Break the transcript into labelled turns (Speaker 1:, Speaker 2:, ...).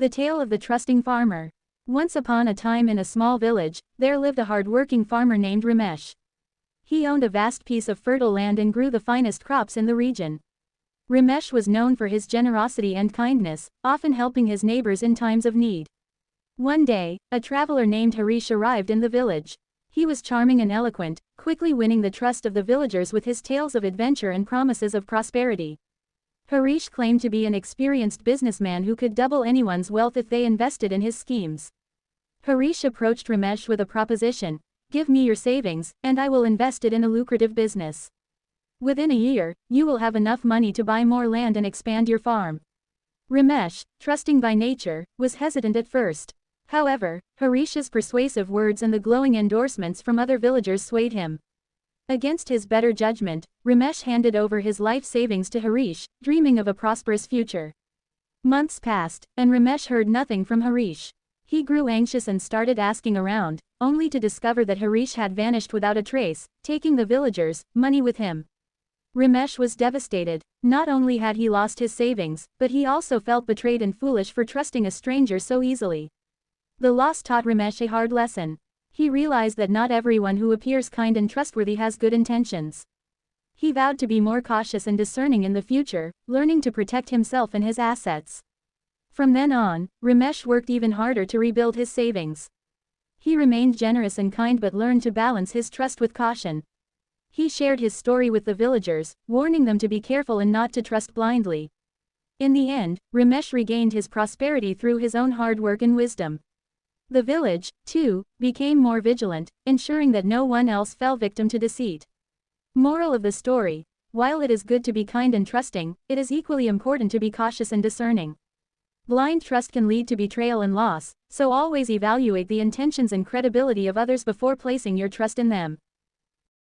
Speaker 1: The Tale of the Trusting Farmer. Once upon a time in a small village, there lived a hard-working farmer named Ramesh. He owned a vast piece of fertile land and grew the finest crops in the region. Ramesh was known for his generosity and kindness, often helping his neighbors in times of need. One day, a traveler named Harish arrived in the village. He was charming and eloquent, quickly winning the trust of the villagers with his tales of adventure and promises of prosperity. Harish claimed to be an experienced businessman who could double anyone's wealth if they invested in his schemes. Harish approached Ramesh with a proposition: "Give me your savings, and I will invest it in a lucrative business. Within a year, you will have enough money to buy more land and expand your farm." Ramesh, trusting by nature, was hesitant at first. However, Harish's persuasive words and the glowing endorsements from other villagers swayed him. Against his better judgment, Ramesh handed over his life savings to Harish, dreaming of a prosperous future. Months passed, and Ramesh heard nothing from Harish. He grew anxious and started asking around, only to discover that Harish had vanished without a trace, taking the villagers' money with him. Ramesh was devastated. Not only had he lost his savings, but he also felt betrayed and foolish for trusting a stranger so easily. The loss taught Ramesh a hard lesson. He realized that not everyone who appears kind and trustworthy has good intentions. He vowed to be more cautious and discerning in the future, learning to protect himself and his assets. From then on, Ramesh worked even harder to rebuild his savings. He remained generous and kind but learned to balance his trust with caution. He shared his story with the villagers, warning them to be careful and not to trust blindly. In the end, Ramesh regained his prosperity through his own hard work and wisdom. The village, too, became more vigilant, ensuring that no one else fell victim to deceit. Moral of the story: while it is good to be kind and trusting, it is equally important to be cautious and discerning. Blind trust can lead to betrayal and loss, so always evaluate the intentions and credibility of others before placing your trust in them.